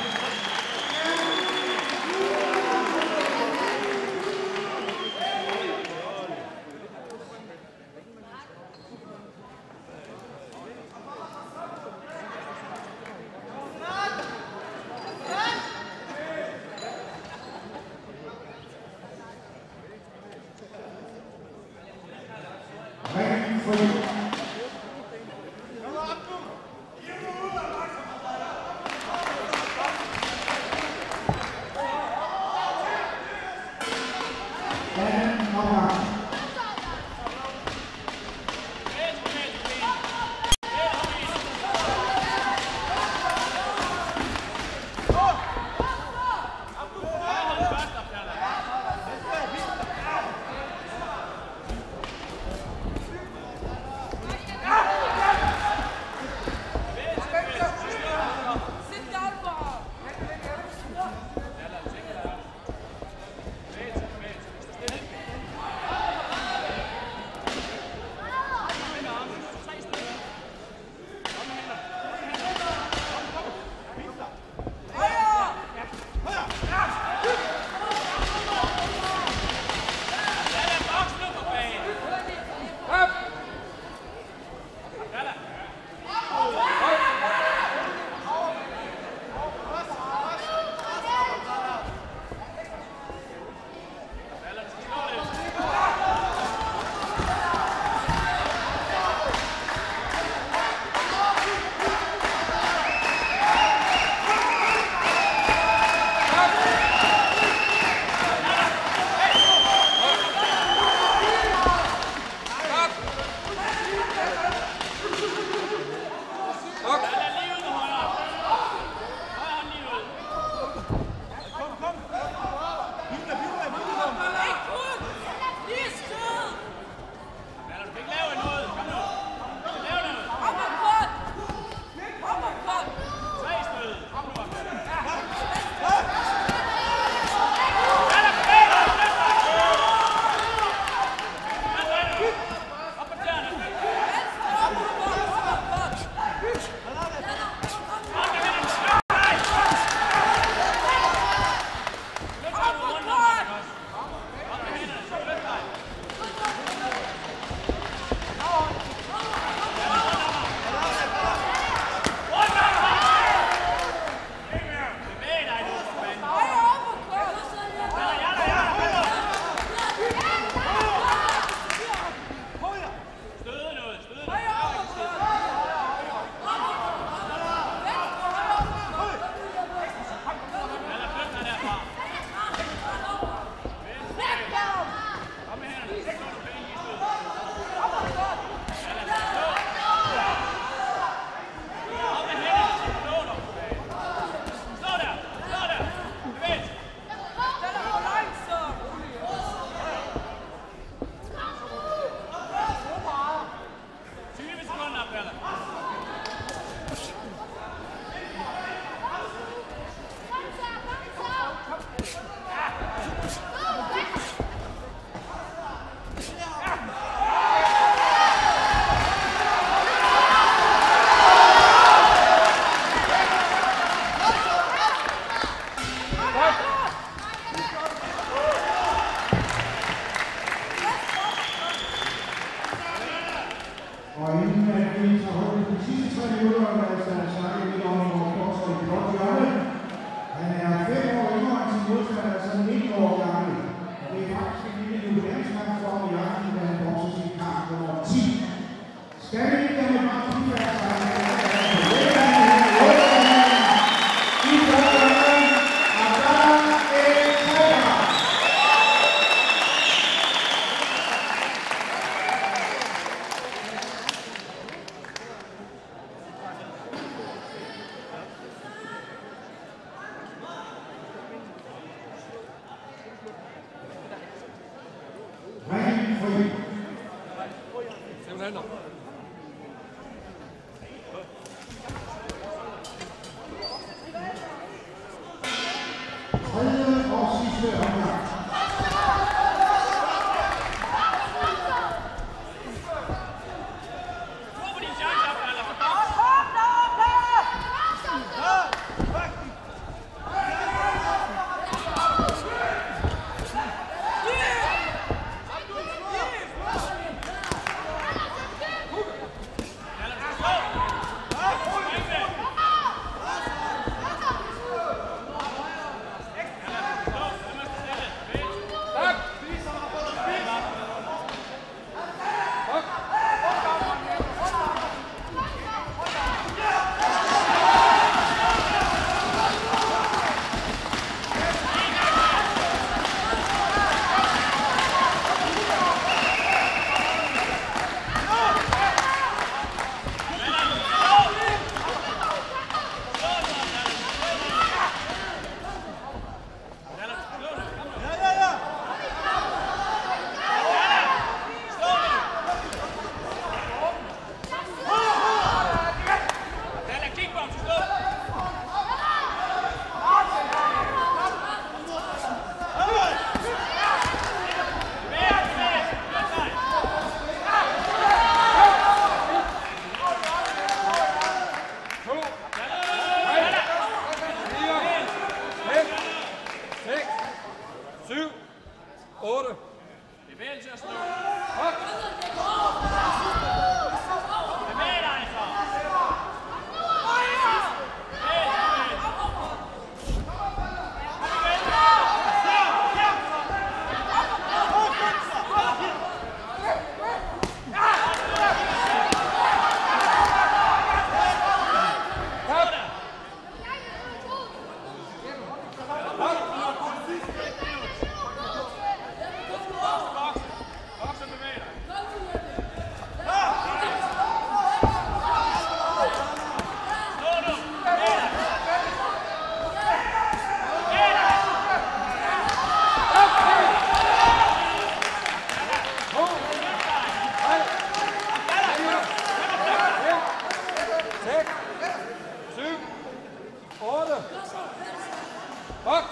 Bok!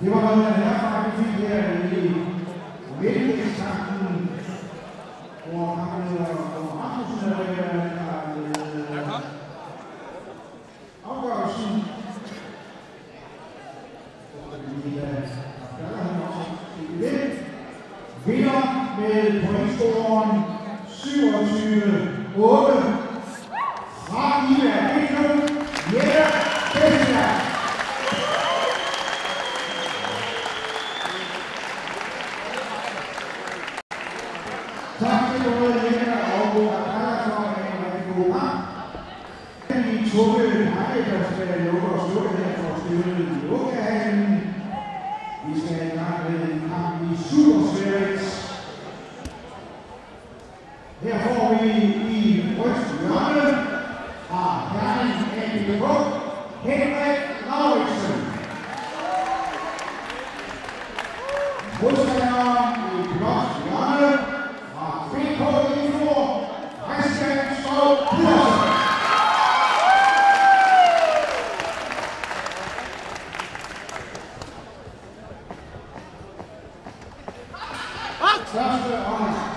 Det var noget herfra, vi fik her i Vælgekampen, hvor Rasmussen har afgørelsen. Vinder med pointscoren 27-8 fra Ida Bækklub, Jette Bækklub. Tak til både Jette og Bokar for en rigtig god kamp. Vi tog Heide, der skal lukke og slukke her for at stille i lukkehallen. Vi skal i gang med en kamp i Supersværets. Her får vi i rødt hjørne fra Herning ABK, Henrik Lauritsen. Modstanderen i blåt hjørne fra BK Info, Christian Skov Pedersen. Første omgang.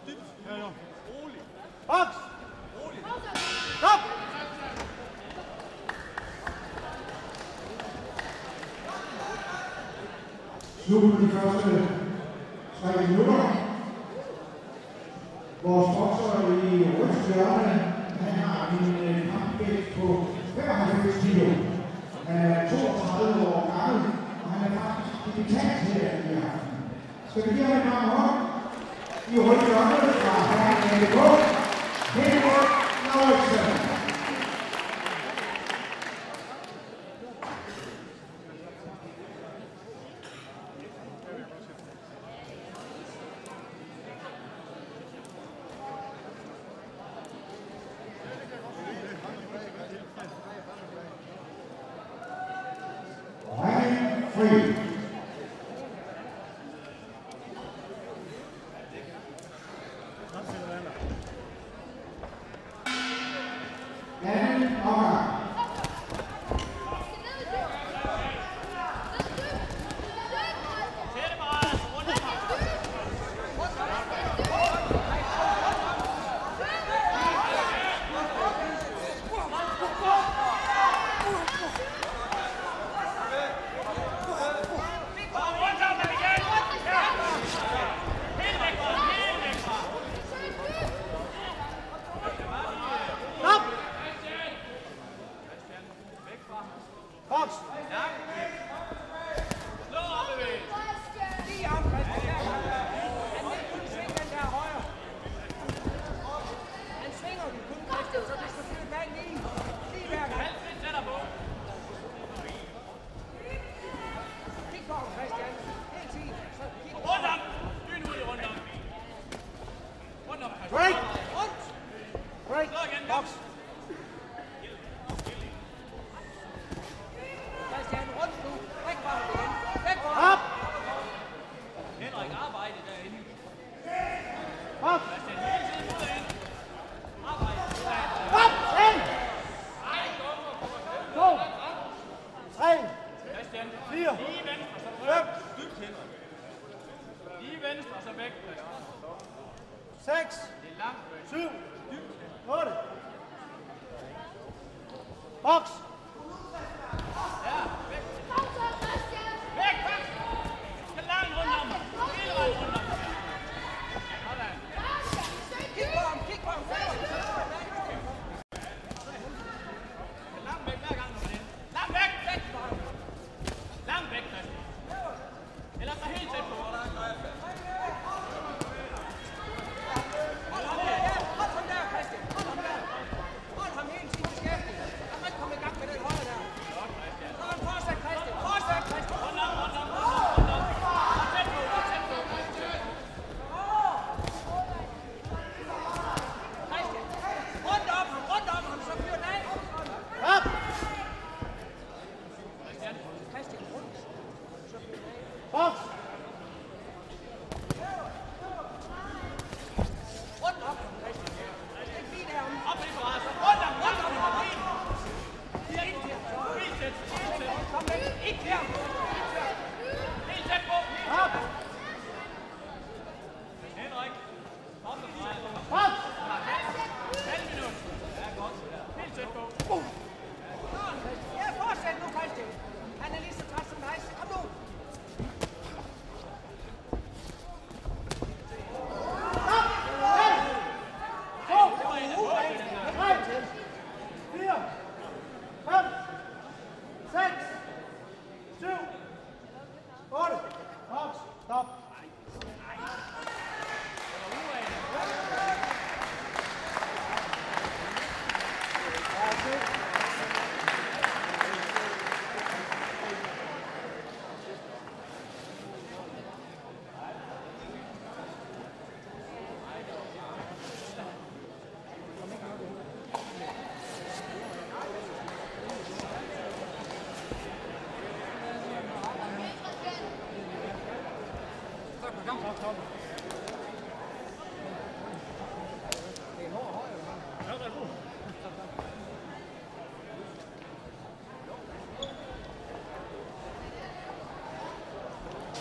Dybt. Ja, ja. Rolig. Boks! Rolig. Stop! Slut på de første 3 minutter. Vores bokser i rødt hjørne, han har en kampvægt på 95 kilo. Han er 32 år gammel, og han er faktisk debutant her i aften. Skal vi give ham en varm hånd? I rødt hjørne fra herren AGK, Henrik Lauritsen. Free. And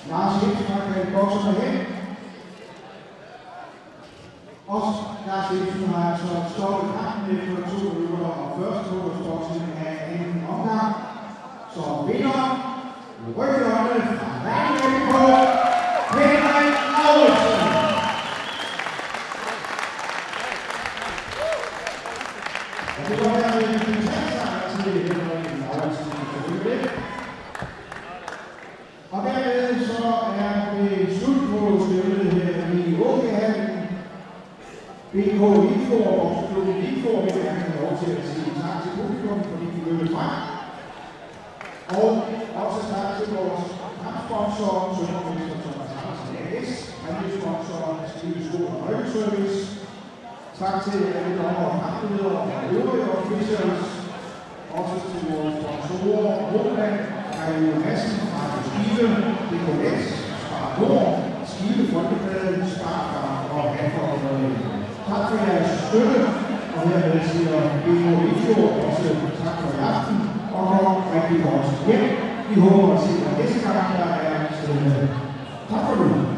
Lars Hildmark bokser hen. Også Lars Jensen har altså stoppet kampen efter 2 minutter og første målstorsen af anden omgang. Så vinder rykkerne fra Vandløb på Henrik Lauritsen. Og det var her en fantastisk til Henrik Lauritsen. Og dermed så er det slut på støvlet her i Åkehallen. BK Vildfjord og klubben Vildfjord vil gerne have lov til at sige tak til publikum, fordi de løbet frem. Og også tak til vores kampsponsorer, Søndermester Thomas Hansen A.S., handelsponsorer, Skive Skole og Røgservice. Tak til alle dommer og kampledere og øvrige officials. Også til vores sponsorer, Roland, Ejle Madsen fra Skive, DKS, Spar Nord, Skive Folkebladet, Sparkar og Hanford. Tak for jeres støtte, og hermed siger BK Vildfjord også tak for i aften, og kom rigtig godt hjem. Vi håber at se jer næste gang, der er stille. Tak for det.